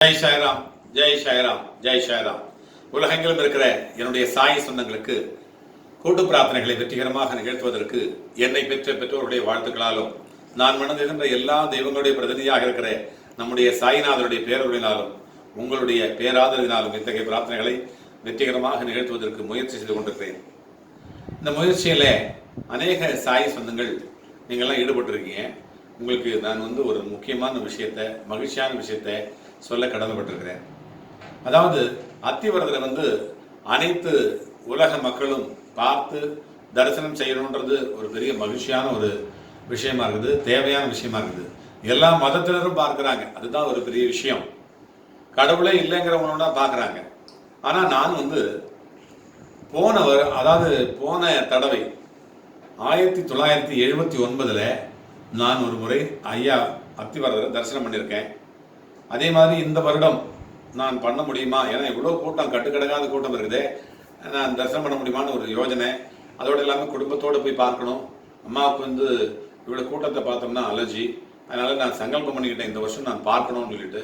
ஜெய் சாய்ராம், ஜெய் சாய்ராம், ஜெய் சாய்ராம். உலகெங்கிலும் இருக்கிற என்னுடைய சாய் சொந்தங்களுக்கு கூட்டு பிரார்த்தனைகளை வெற்றிகரமாக நிகழ்த்துவதற்கு என்னை பெற்ற பெற்றோருடைய வாழ்த்துக்களாலும் நான் மனதிருந்த எல்லா தெய்வங்களுடைய பிரதிநிதியாக இருக்கிற நம்முடைய சாய்நாதருடைய பேரருளினாலும் உங்களுடைய பேராதரவினாலும் இத்தகைய பிரார்த்தனைகளை வெற்றிகரமாக நிகழ்த்துவதற்கு முயற்சி செய்து கொண்டிருக்கிறேன். இந்த முயற்சியில அநேக சாய் சொந்தங்கள் நீங்கள்லாம் ஈடுபட்டிருக்கீங்க. உங்களுக்கு நான் ஒரு முக்கியமான விஷயத்த, மகிழ்ச்சியான விஷயத்த சொல்ல கடமைப்பட்டிருக்கிறேன். அதாவது அத்திவரதரை அனைத்து உலக மக்களும் பார்த்து தரிசனம் செய்யணுன்றது ஒரு பெரிய மகிழ்ச்சியான ஒரு விஷயமா இருக்குது, தேவையான விஷயமா இருக்குது. எல்லா மதத்தினரும் பார்க்குறாங்க, அதுதான் ஒரு பெரிய விஷயம். கடவுளே இல்லைங்கிறவங்களோட பார்க்குறாங்க. ஆனால் நான் போன தடவை 1979 நான் ஒரு முறை ஐயா அத்திவரதரை தரிசனம் பண்ணியிருக்கேன். அதே மாதிரி இந்த வருடம் நான் பண்ண முடியுமா, ஏன்னா இவ்வளோ கூட்டம், கட்டுக்கடங்காத கூட்டம் இருக்குது, நான் தரிசனம் பண்ண முடியுமான்னு ஒரு யோஜனை. அதோடு இல்லாமல் குடும்பத்தோடு போய் பார்க்கணும். அம்மாவுக்கு இவ்வளோ கூட்டத்தை பார்த்தோம்னா அலர்ஜி. அதனால் நான் சங்கல்பம் பண்ணிக்கிட்டேன், இந்த வருஷம் நான் பார்க்கணும்னு சொல்லிட்டு.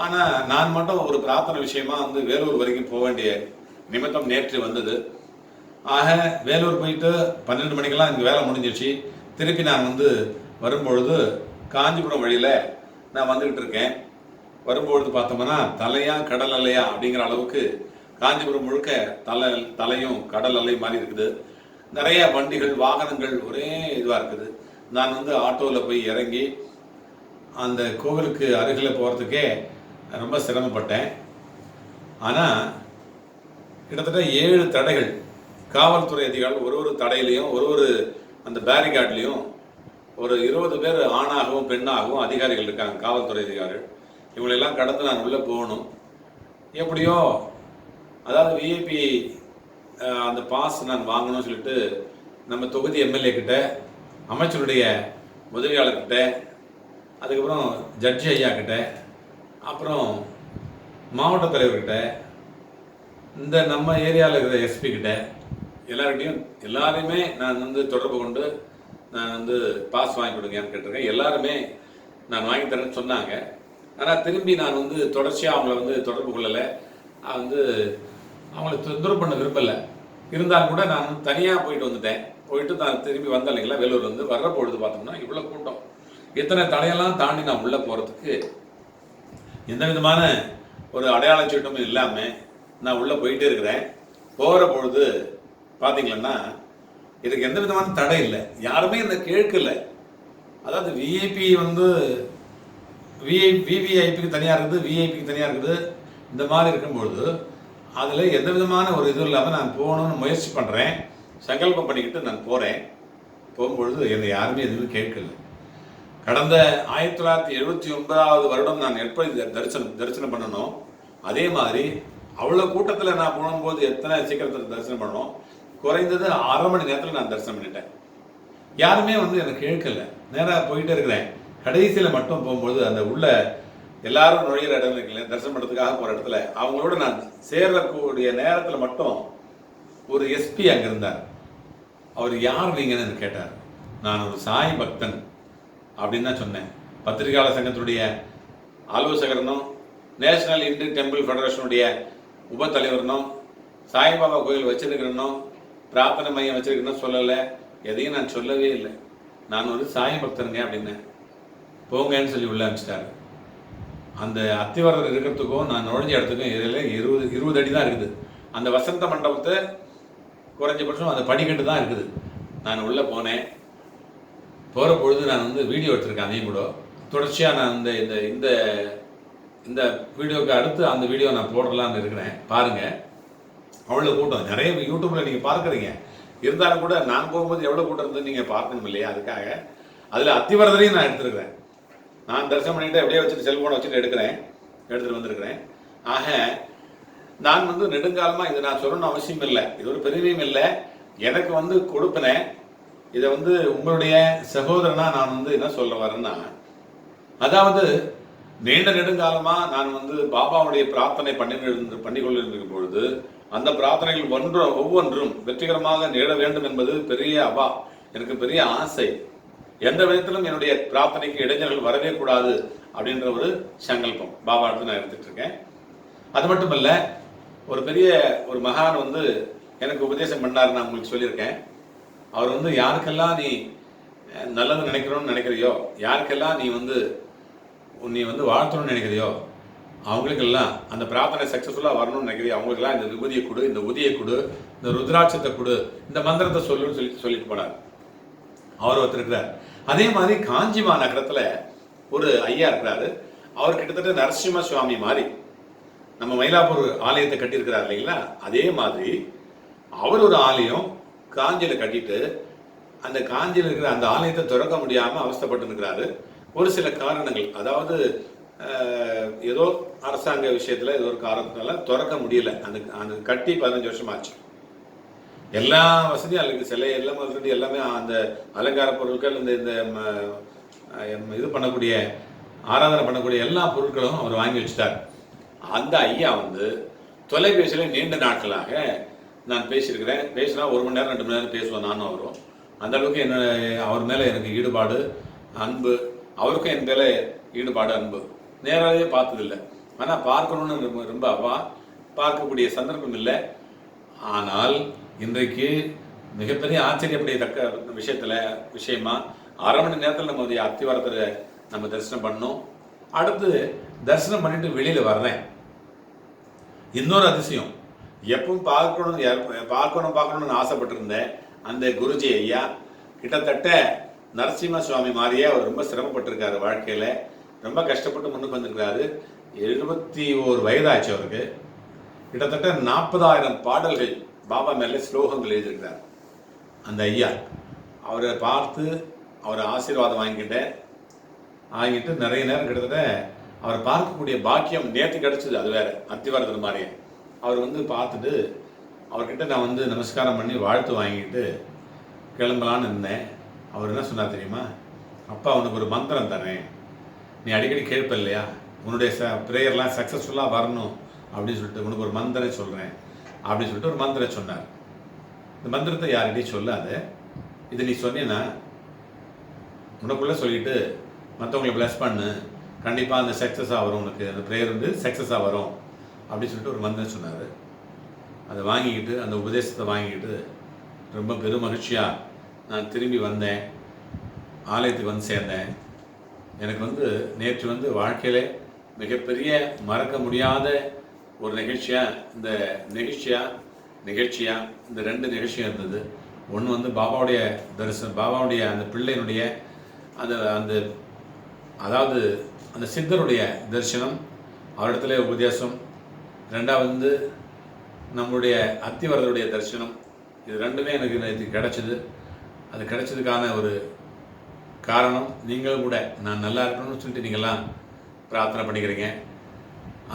ஆனால் நான் மட்டும் ஒரு பிரார்த்தனை விஷயமா வேலூர் வரைக்கும் போக வேண்டிய நிமித்தம் நேற்று வந்தது. ஆக வேலூர் போயிட்டு 12 மணிக்கெல்லாம் எனக்கு வேலை முடிஞ்சிச்சு. திருப்பி நான் வரும்பொழுது காஞ்சிபுரம் வழியில் நான் வந்துக்கிட்டு இருக்கேன். வரும்பொழுது பார்த்தோம்னா தலையா கடல் அலையா அப்படிங்கிற அளவுக்கு காஞ்சிபுரம் முழுக்க தலையும் கடல் அலை மாதிரி இருக்குது. நிறைய வண்டிகள், வாகனங்கள் ஒரே இதுவாக இருக்குது. நான் ஆட்டோவில் போய் இறங்கி அந்த கோவிலுக்கு அருகில் போகிறதுக்கே ரொம்ப சிரமப்பட்டேன். ஆனால் கிட்டத்தட்ட 7 தடைகள், காவல்துறை அதிகாரிகள் ஒரு தடையிலையும் ஒரு அந்த பேரிகார்ட்லேயும் ஒரு 20 பேர் ஆணாகவும் பெண்ணாகவும் அதிகாரிகள் இருக்காங்க, காவல்துறை அதிகாரிகள். இவங்களெல்லாம் கடந்து நான் உள்ளே போகணும். எப்படியோ அதாவது விஐபி அந்த பாஸ் நான் வாங்கணும்னு சொல்லிட்டு நம்ம தொகுதி எம்எல்ஏ கிட்ட, அமைச்சருடைய உதவியாளர்கிட்ட, அதுக்கப்புறம் ஜட்ஜி ஐயா கிட்ட, அப்புறம் மாவட்ட தலைவர்கிட்ட, இந்த நம்ம ஏரியாவில் இருக்கிற எஸ்பி கிட்ட, எல்லாரையுமே நான் தொடர்பு கொண்டு நான் பாஸ் வாங்கி கொடுங்கன்னு கேட்டிருக்கேன். எல்லாருமே நான் வாங்கி தரேன்னு சொன்னாங்க. ஆனால் திரும்பி நான் தொடர்ச்சியாக அவங்கள தொடர்பு கொள்ளலை. அவங்கள தொந்தரவு பண்ண விரும்பலை. இருந்தாலும் கூட நான் தனியாக போயிட்டு நான் திரும்பி வந்தேன் இல்லைங்களா. வேலூர் வர்ற பொழுது பார்த்தோம்னா இவ்வளோ கூட்டம், இத்தனை தடையெல்லாம் தாண்டி நான் உள்ளே போகிறதுக்கு எந்த விதமான ஒரு அடையாள சீட்டும் இல்லாமல் நான் உள்ளே போயிட்டே இருக்கிறேன். போகிற பொழுது பார்த்தீங்கன்னா இதுக்கு எந்த விதமான தடை இல்லை, யாருமே என்னை கேட்கல. அதாவது விஐபி விவிஐபிக்கு தனியாக இருக்குது, விஐபிக்கு தனியாக இருக்குது. இந்த மாதிரி இருக்கும்பொழுது அதில் எந்த விதமான ஒரு இதுவும் இல்லாமல் நான் போகணும்னு முயற்சி பண்ணுறேன். சங்கல்பம் பண்ணிக்கிட்டு நான் போகிறேன். போகும்பொழுது என்னை யாருமே எதுவும் கேட்கல. கடந்த 1979 வருடம் நான் எப்படி தரிசனம் பண்ணணும், அதே மாதிரி அவ்வளோ கூட்டத்தில் நான் போகும்போது எத்தனை சீக்கிரத்தில் தரிசனம் பண்ணணும், குறைந்தது 1/2 மணி நேரத்தில் நான் தரிசனம் பண்ணிட்டேன். யாருமே என்னை கேட்கல. நேராக போயிட்டே இருக்கிறேன். கடைசியில் மட்டும் போகும்போது அந்த உள்ள எல்லாரும் நுழையிற இடம் இருக்குல்ல, தரிசனம் பண்ணுறதுக்காக போகிற இடத்துல அவங்களோட நான் சேரக்கூடிய நேரத்தில் மட்டும் ஒரு எஸ்பி அங்கே இருந்தார். அவர் யார் நீங்கன்னு கேட்டார். நான் ஒரு சாய் பக்தன் அப்படின்னு தான் சொன்னேன். பத்திரிகையாளர் சங்கத்தினுடைய ஆலோசகரனும், நேஷனல் இந்தியன் டெம்பிள் ஃபெடரேஷனுடைய உப தலைவரனும், சாய்பாபா கோயில் வச்சிருக்கிறனும், பிரார்த்தனை மையம் வச்சிருக்கணும் சொல்லலை. எதையும் நான் சொல்லவே இல்லை. நான் ஒரு சாய் பக்தனுங்க அப்படின்னு போங்கன்னு சொல்லி உள்ள அனுப்பிச்சிட்டாரு. அந்த அத்திவரதர் இருக்கிறதுக்கும் நான் நுழைஞ்ச இடத்துக்கும் இதில் 20 அடி தான் இருக்குது. அந்த வசந்த மண்டபத்தை குறைஞ்சபட்சம் அந்த படிக்கட்டு தான் இருக்குது. நான் உள்ளே போனேன். போகிற பொழுது நான் வீடியோ எடுத்திருக்கேன். அதையும் கூட தொடர்ச்சியாக நான் இந்த இந்த வீடியோவுக்கு அடுத்து அந்த வீடியோ நான் போடலான்னு இருக்கிறேன். பாருங்கள், அவ்வளோ கூட்டம். நிறைய யூடியூப்பில் நீங்கள் பார்க்குறீங்க. இருந்தாலும் கூட நான் போகும்போது எவ்வளோ கூட்டம் இருந்து நீங்கள் பார்க்கணும் இல்லையா. அதுக்காக அதில் அத்திவரதரையும் நான் எடுத்துருக்கிறேன். நான் தரிசனம் பண்ணிட்டு அப்படியே வச்சுட்டு செல்ஃபோனை வச்சுட்டு எடுத்துகிட்டு வந்திருக்கிறேன். ஆக நான் நெடுங்காலமாக இதை நான் சொல்லணும்னு அவசியம் இல்லை, இது ஒரு பெருமையும் இல்லை. எனக்கு கொடுப்பினேன். இதை உங்களுடைய சகோதரனா நான் என்ன சொல்ல வரேன்னா, அதாவது நீண்ட நெடுங்காலமாக நான் பாபாவுடைய பிரார்த்தனை பண்ணிக்கொண்டிருக்கும் பொழுது அந்த பிரார்த்தனைகள் ஒவ்வொன்றும் வெற்றிகரமாக நிகழ வேண்டும் என்பது பெரிய எனக்கு பெரிய ஆசை. எந்த விதத்திலும் என்னுடைய பிரார்த்தனைக்கு இடைஞ்சல்கள் வரவே கூடாது அப்படின்ற ஒரு சங்கல்பம் பாபா எடுத்து நான் எடுத்துட்டு இருக்கேன். அது மட்டும் இல்ல, ஒரு பெரிய ஒரு மகான் வந்து எனக்கு உபதேசம் பண்ணாரு, நான் உங்களுக்கு சொல்லியிருக்கேன். அவர் வந்து யாருக்கெல்லாம் நீ நல்லது நினைக்கணும்னு நினைக்கிறியோ, யாருக்கெல்லாம் நீ வந்து வாழ்த்தணும்னு நினைக்கிறியோ, அவங்களுக்கெல்லாம் அந்த பிரார்த்தனை சக்சஸ்ஃபுல்லாக வரணும்னு நினைக்கிறியோ, அவங்களுக்கெல்லாம் இந்த விபூதியை கொடு, இந்த உதியை கொடு, இந்த ருத்ராட்சத்தை கொடு, இந்த மந்திரத்தை சொல்லுன்னு சொல்லிட்டு போனார். அவர் ஒருத்தர் இருக்கிறார். அதே மாதிரி காஞ்சி மாநகரத்தில் ஒரு ஐயா இருக்கிறாரு. அவர் கிட்டத்தட்ட நரசிம்ம சுவாமி மாதிரி நம்ம மயிலாப்பூர் ஆலயத்தை கட்டியிருக்கிறார் இல்லைங்களா, அதே மாதிரி அவர் ஒரு ஆலயம் காஞ்சியில் கட்டிட்டு அந்த காஞ்சியில் இருக்கிற அந்த ஆலயத்தை திறக்க முடியாமல் அவஸ்தைப்பட்டு இருக்கிறாரு. ஒரு சில காரணங்கள், அதாவது ஏதோ அரசாங்க விஷயத்தில் ஏதோ ஒரு காரணத்தினால திறக்க முடியல. அந்த கட்டி 15 வருஷம் ஆச்சு. எல்லா வசதியும் அதுக்கு சிலை எல்லாம் வசதி எல்லாமே, அந்த அலங்கார பொருட்கள், இந்த இது பண்ணக்கூடிய ஆராதனை பண்ணக்கூடிய எல்லா பொருட்களும் அவர் வாங்கி வச்சுட்டார். அந்த ஐயா வந்து தொலைபேசியில் நீண்ட நாட்களாக நான் பேசியிருக்கிறேன். பேசினா 1 மணி நேரம் 2 மணி நேரம் பேசுவேன் நானும் அவரும். அந்த அளவுக்கு என்ன அவர் மேலே எனக்கு ஈடுபாடு, அன்பு. அவருக்கும் என் மேலே ஈடுபாடு, அன்பு. நேராகவே பார்த்ததில்லை, ஆனால் பார்க்கணுன்னு ரொம்ப பார்க்கக்கூடிய சந்தர்ப்பம் இல்லை. ஆனால் இன்றைக்கு மிகப்பெரிய ஆச்சரியப்படத்தக்க விஷயமா 1/2 மணி நேரத்தில் நம்ம அத்திவாரத்தில் நம்ம தரிசனம் பண்ணோம். அடுத்து தரிசனம் பண்ணிட்டு வெளியில் வர்றேன். இன்னொரு அதிசயம், எப்பவும் பார்க்கணும்னு ஆசைப்பட்டிருந்தேன் அந்த குருஜி ஐயா. கிட்டத்தட்ட நரசிம்ம சுவாமி மாதிரியே அவர் ரொம்ப சிரமப்பட்டிருக்காரு வாழ்க்கையில். ரொம்ப கஷ்டப்பட்டு முன்னுக்கு வந்திருக்கிறாரு. 71 வயதாச்சு அவருக்கு. கிட்டத்தட்ட 40,000 பாடல்கள் பாபா மேலே ஸ்லோகங்கள் எழுதியிருக்கிறார் அந்த ஐயா. அவரை பார்த்து அவரை ஆசீர்வாதம் வாங்கிட்டு நிறைய நேரம் கிட்டத்தட்ட அவரை பார்க்கக்கூடிய பாக்கியம் நேற்று கிடச்சிது. அது வேற, அத்திவாரத்தில் மாதிரியே. அவர் வந்து பார்த்துட்டு அவர்கிட்ட நான் நமஸ்காரம் பண்ணி வாழ்த்து வாங்கிட்டு கிளம்பலான்னு இருந்தேன். அவர் என்ன சொன்னார் தெரியுமா? அப்பா, உனக்கு ஒரு மந்திரம் தரேன், நீ அடிக்கடி கேட்ப இல்லையா, உன்னுடைய ப்ரேயர்லாம் சக்ஸஸ்ஃபுல்லாக வரணும் அப்படின்னு சொல்லிட்டு உனக்கு ஒரு மந்திரம் சொல்கிறேன் அப்படின்னு சொல்லிட்டு ஒரு மந்திரம் சொன்னார். இந்த மந்திரத்தை யார்கிட்டையும் சொல்லாத, இது நீ சொன்னீன்னா உனக்குள்ளே சொல்லிட்டு மற்றவங்களை ப்ளஸ் பண்ணு, கண்டிப்பாக அந்த சக்ஸஸாக வரும், உனக்கு அந்த ப்ரேயர் சக்ஸஸாக வரும் அப்படின்னு சொல்லிட்டு ஒரு மந்திரம் சொன்னார். அதை வாங்கிக்கிட்டு, அந்த உபதேசத்தை வாங்கிக்கிட்டு ரொம்ப பெரும் மகிழ்ச்சியாக நான் திரும்பி வந்தேன். ஆலயத்துக்கு சேர்ந்தேன். எனக்கு நேற்று வாழ்க்கையிலே மிகப்பெரிய மறக்க முடியாத ஒரு நிகழ்ச்சியாக இந்த 2 நிகழ்ச்சியாக இருந்தது. ஒன்று பாபாவுடைய தரிசனம், பாபாவுடைய அந்த பிள்ளையினுடைய அதாவது அந்த சித்தருடைய தரிசனம், அவரிடத்துல உபதேசம். 2வது நம்முடைய அத்திவரதருடைய தரிசனம். இது 2மே எனக்கு நேற்று கிடைச்சிது. அது கிடைச்சதுக்கான ஒரு காரணம் நீங்களும் கூட நான் நல்லா இருக்கணும்னு சொல்லிட்டு நீங்கள்லாம் பிரார்த்தனை பண்ணிக்கிறீங்க.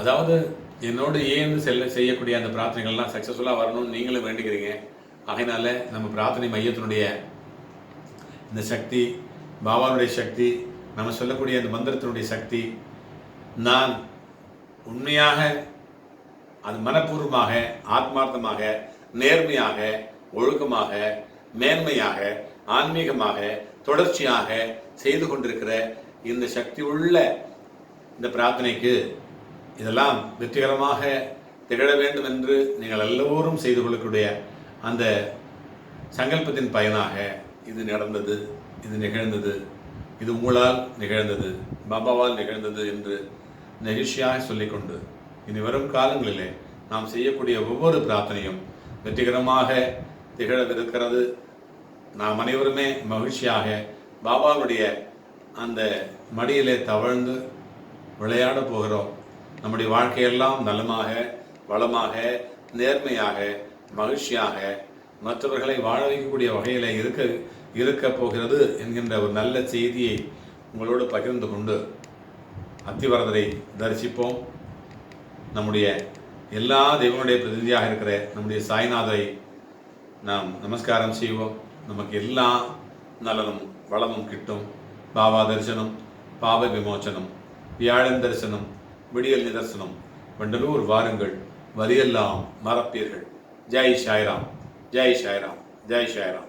அதாவது என்னோடு செய்யக்கூடிய அந்த பிரார்த்தனைகள்லாம் சக்ஸஸ்ஃபுல்லாக வரணும்னு நீங்களும் வேண்டிக்கிறீங்க. ஆகையினால நம்ம பிரார்த்தனை மையத்தினுடைய இந்த சக்தி, பாபாவுடைய சக்தி, நம்ம சொல்லக்கூடிய அந்த மந்திரத்தினுடைய சக்தி, நான் உண்மையாக அது மனப்பூர்வமாக, ஆத்மார்த்தமாக, நேர்மையாக, ஒழுக்கமாக, மேன்மையாக, ஆன்மீகமாக, தொடர்ச்சியாக செய்து கொண்டிருக்கிற இந்த சக்தி உள்ள இந்த பிரார்த்தனைக்கு இதெல்லாம் வெற்றிகரமாக திகழ வேண்டும் என்று நீங்கள் எல்லோரும் செய்து கொள்ளக்கூடிய அந்த சங்கல்பத்தின் பயனாக இது நடந்தது, இது நிகழ்ந்தது, இது உங்களால் நிகழ்ந்தது, பாபாவால் நிகழ்ந்தது என்று நெகிழ்ச்சியாக சொல்லிக்கொண்டு இனி வரும் காலங்களிலே நாம் செய்யக்கூடிய ஒவ்வொரு பிரார்த்தனையும் வெற்றிகரமாக திகழவிருக்கிறது. நாம் அனைவருமே மகிழ்ச்சியாக பாபாவுடைய அந்த மடியிலே தவழ்ந்து விளையாட போகிறோம். நம்முடைய வாழ்க்கையெல்லாம் நலமாக, வளமாக, நேர்மையாக, மகிழ்ச்சியாக, மற்றவர்களை வாழ வைக்கக்கூடிய வகையில் இருக்க போகிறது என்கின்ற ஒரு நல்ல செய்தியை உங்களோடு பகிர்ந்து கொண்டு அத்திவரதரை தரிசிப்போம். நம்முடைய எல்லா தெய்வங்களுடைய பிரதிநிதியாக இருக்கிற நம்முடைய சாய்நாதரை நாம் நமஸ்காரம் செய்வோம். நமக்கு எல்லா நலனும் வளமும் கிட்டும். பாபா தரிசனம், பாவ விமோச்சனம், வியாழன் தரிசனம், விடியல் நிதர்சனம், வண்டலூர் வாருங்கள், வரியெல்லாம் மறப்பீர்கள். ஜெய் சாய்ராம், ஜெய் சாய்ராம், ஜெய் சாய்ராம்.